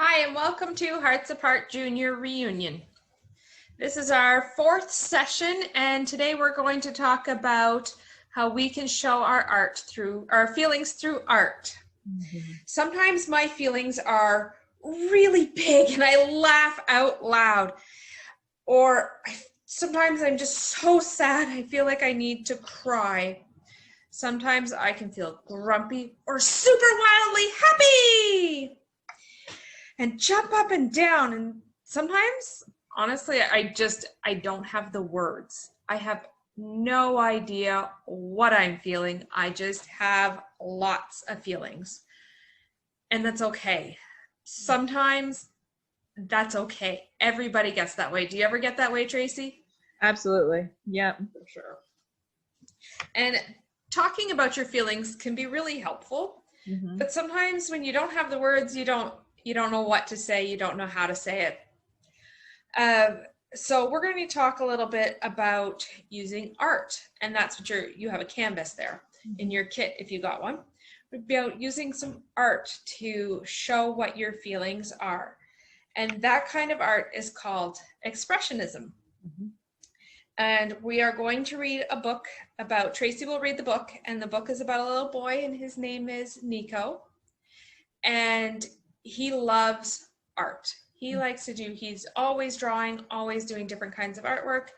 Hi, and welcome to Hearts Apart Junior Reunion. This is our fourth session, and today we're going to talk about how we can show our feelings through art. Sometimes my feelings are really big and I laugh out loud, or sometimes I'm just so sad I feel like I need to cry. Sometimes I can feel grumpy or super wildly happy and jump up and down. And sometimes, honestly, I don't have the words. I have no idea what I'm feeling. I just have lots of feelings. And that's okay. Sometimes that's okay. Everybody gets that way. Do you ever get that way, Tracey? Absolutely. Yeah, for sure. And talking about your feelings can be really helpful. But sometimes when you don't have the words, you don't know what to say, you don't know how to say it. So we're going to talk a little bit about using art, and that's what you have a canvas there in your kit if you got one. About using some art to show what your feelings are. And that kind of art is called expressionism. And we are going to read a book about, Tracey will read the book, and the book is about a little boy, and his name is Nico. And he loves art. He likes to he's always drawing, always doing different kinds of artwork.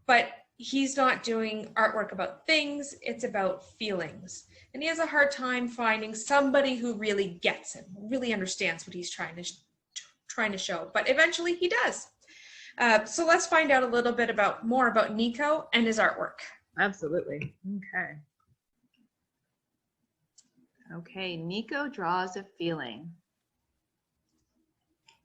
But he's not doing artwork about things, it's about feelings. And he has a hard time finding somebody who really gets him, really understands what he's trying to show. But eventually he does. So let's find out a little bit more about Nico and his artwork. Absolutely. Okay, Nico draws a feeling.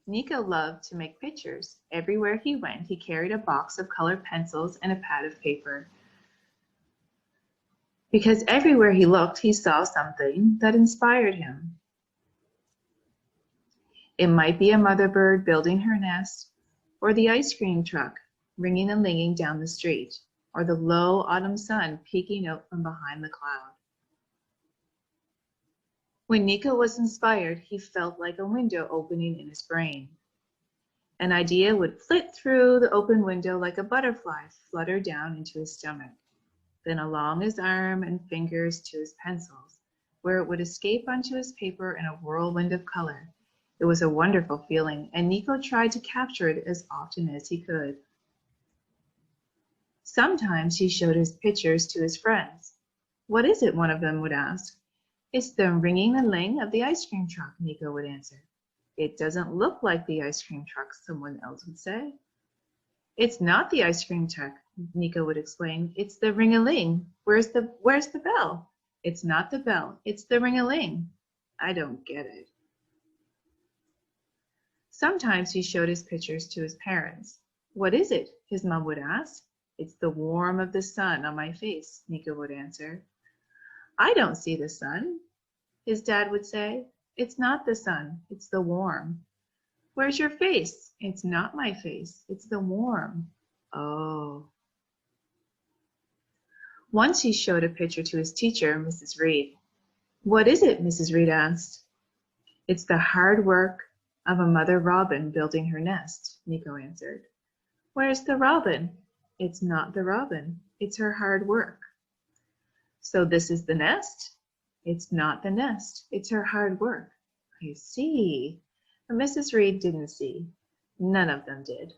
Nico loved to make pictures. Everywhere he went, he carried a box of colored pencils and a pad of paper. Because everywhere he looked, he saw something that inspired him. It might be a mother bird building her nest, or the ice cream truck ringing and linging down the street, or the low autumn sun peeking out from behind the cloud. When Nico was inspired, he felt like a window opening in his brain. An idea would flit through the open window like a butterfly flutter down into his stomach, then along his arm and fingers to his pencils, where it would escape onto his paper in a whirlwind of color. It was a wonderful feeling, and Nico tried to capture it as often as he could. Sometimes he showed his pictures to his friends. "What is it?" one of them would ask. "It's the ringing and ling of the ice cream truck," Nico would answer. "It doesn't look like the ice cream truck," someone else would say. "It's not the ice cream truck," Nico would explain. "It's the ring-a-ling. Where's the bell?" "It's not the bell. It's the ring-a-ling." "I don't get it." Sometimes he showed his pictures to his parents. "What is it?" his mom would ask. "It's the warmth of the sun on my face," Nico would answer. "I don't see the sun," his dad would say. "It's not the sun, it's the warmth." "Where's your face?" "It's not my face, it's the warmth." "Oh." Once he showed a picture to his teacher, Mrs. Reed. "What is it?" Mrs. Reed asked. "It's the hard work of a mother robin building her nest," Nico answered. "Where's the robin?" "It's not the robin, it's her hard work." "So this is the nest?" "It's not the nest, it's her hard work." "I see." But Mrs. Reed didn't see. None of them did.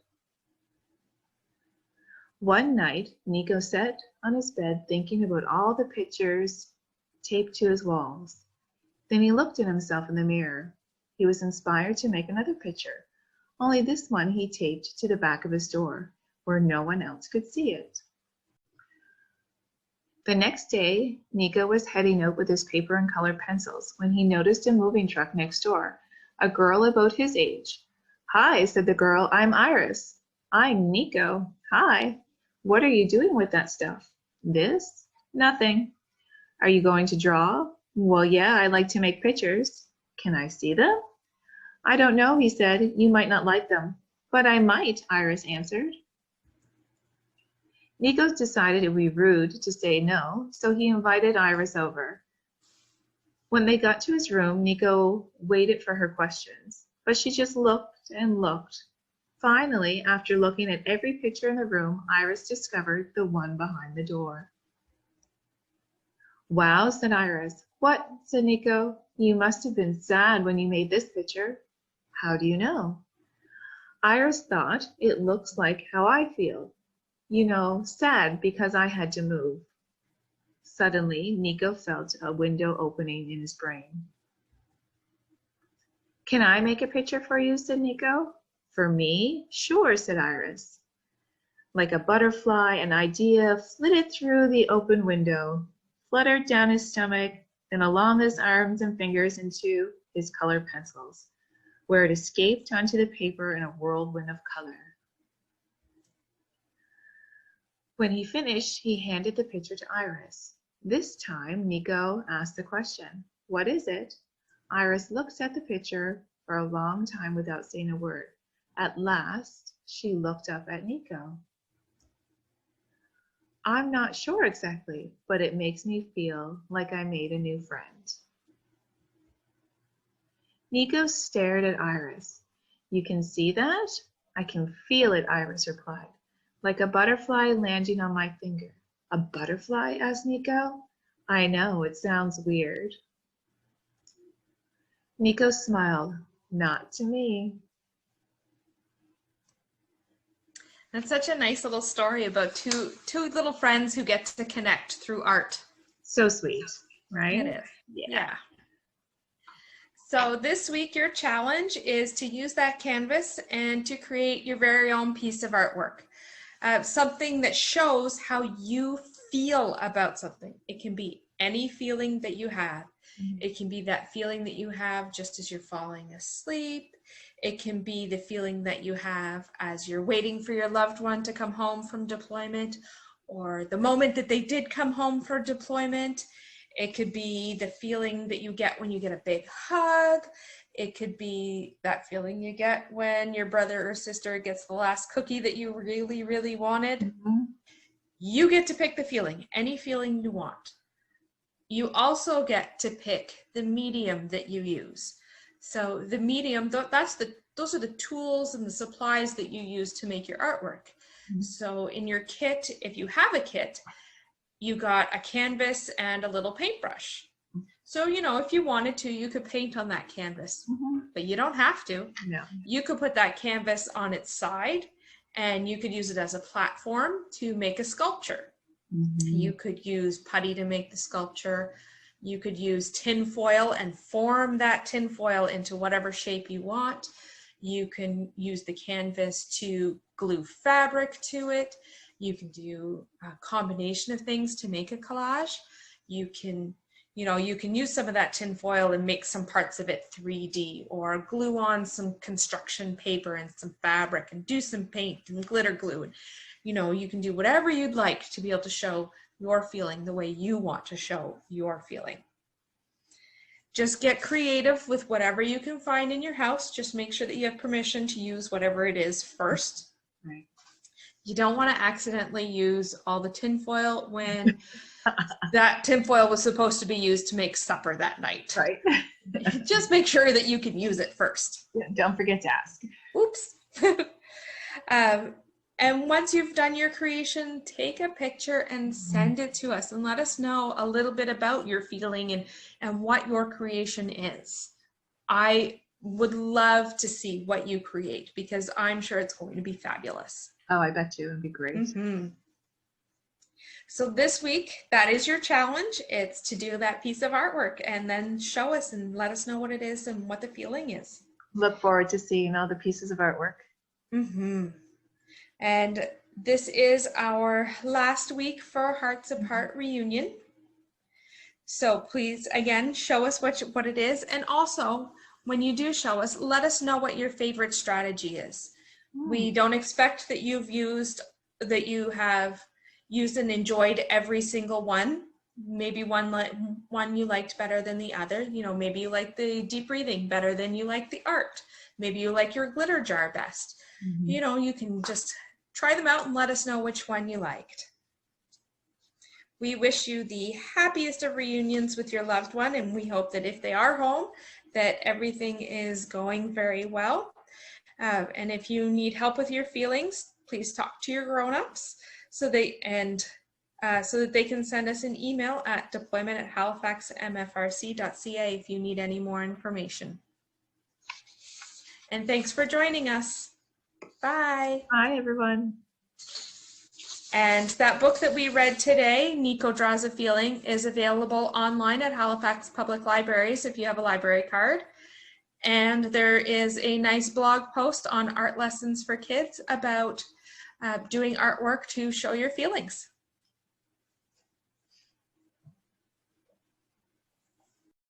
One night, Nico sat on his bed thinking about all the pictures taped to his walls. Then he looked at himself in the mirror. He was inspired to make another picture, only this one he taped to the back of his door, where no one else could see it. The next day, Nico was heading out with his paper and colored pencils when he noticed a moving truck next door, a girl about his age. "Hi," said the girl, "I'm Iris." "I'm Nico." "Hi. What are you doing with that stuff?" "This?" "Nothing." "Are you going to draw?" "Well, yeah, I like to make pictures." "Can I see them?" "I don't know," he said. "You might not like them." "But I might," Iris answered. Nico decided it would be rude to say no, so he invited Iris over. When they got to his room, Nico waited for her questions, but she just looked and looked. Finally, after looking at every picture in the room, Iris discovered the one behind the door. Wow, said Iris. What? Said Nico. You must have been sad when you made this picture. How do you know? Iris thought, it looks like how I feel. You know, sad because I had to move. Suddenly, Nico felt a window opening in his brain. Can I make a picture for you? Said Nico. For me? Sure, said Iris. Like a butterfly, an idea flitted through the open window, fluttered down his stomach, then along his arms and fingers into his colored pencils, where it escaped onto the paper in a whirlwind of color. When he finished, he handed the picture to Iris. This time, Nico asked the question, what is it? Iris looked at the picture for a long time without saying a word. At last, she looked up at Nico. I'm not sure exactly, but it makes me feel like I made a new friend. Nico stared at Iris. You can see that? I can feel it, Iris replied. Like a butterfly landing on my finger. A butterfly? Asked Nico. I know, it sounds weird. Nico smiled. Not to me. That's such a nice little story about two little friends who get to connect through art. So sweet, right? It is. Yeah. So this week your challenge is to use that canvas and to create your very own piece of artwork. Something that shows how you feel about something. It can be any feeling that you have. It can be that feeling that you have just as you're falling asleep. It can be the feeling that you have as you're waiting for your loved one to come home from deployment, or the moment that they did come home for deployment. It could be the feeling that you get when you get a big hug. It could be that feeling you get when your brother or sister gets the last cookie that you really, really wanted. You get to pick the feeling, any feeling you want. You also get to pick the medium that you use. So the medium, those are the tools and the supplies that you use to make your artwork. So in your kit, if you have a kit, you got a canvas and a little paintbrush. So, if you wanted to, you could paint on that canvas, but you don't have to. No. You could put that canvas on its side and you could use it as a platform to make a sculpture. You could use putty to make the sculpture. You could use tin foil and form that tin foil into whatever shape you want. You can use the canvas to glue fabric to it. You can do a combination of things to make a collage. You can use some of that tin foil and make some parts of it 3D, or glue on some construction paper and some fabric and do some paint and glitter glue. And, you can do whatever you'd like to be able to show your feeling the way you want to show your feeling. Just get creative with whatever you can find in your house. Just make sure that you have permission to use whatever it is first. Right. You don't want to accidentally use all the tinfoil when that tinfoil was supposed to be used to make supper that night. Right. Just make sure that you can use it first. Yeah, don't forget to ask. Oops. And once you've done your creation, take a picture and send it to us and let us know a little bit about your feeling and what your creation is. I would love to see what you create because I'm sure it's going to be fabulous. Oh, I bet you. It'd be great. So this week, that is your challenge. It's to do that piece of artwork and then show us and let us know what it is and what the feeling is. Look forward to seeing all the pieces of artwork. And this is our last week for Hearts Apart reunion. So please, again, show us what it is. And also, when you do show us, let us know what your favorite strategy is. We don't expect that you have used and enjoyed every single one. Maybe one you liked better than the other. Maybe you like the deep breathing better than you like the art. Maybe you like your glitter jar best. You can just try them out and let us know which one you liked. We wish you the happiest of reunions with your loved one, and we hope that if they are home, that everything is going very well. And if you need help with your feelings, please talk to your grown-ups so that they can send us an email at deployment@halifaxmfrc.ca if you need any more information. And thanks for joining us. Bye. Bye, everyone. And that book that we read today, Nico Draws a Feeling, is available online at Halifax Public Libraries if you have a library card. And there is a nice blog post on art lessons for kids about doing artwork to show your feelings.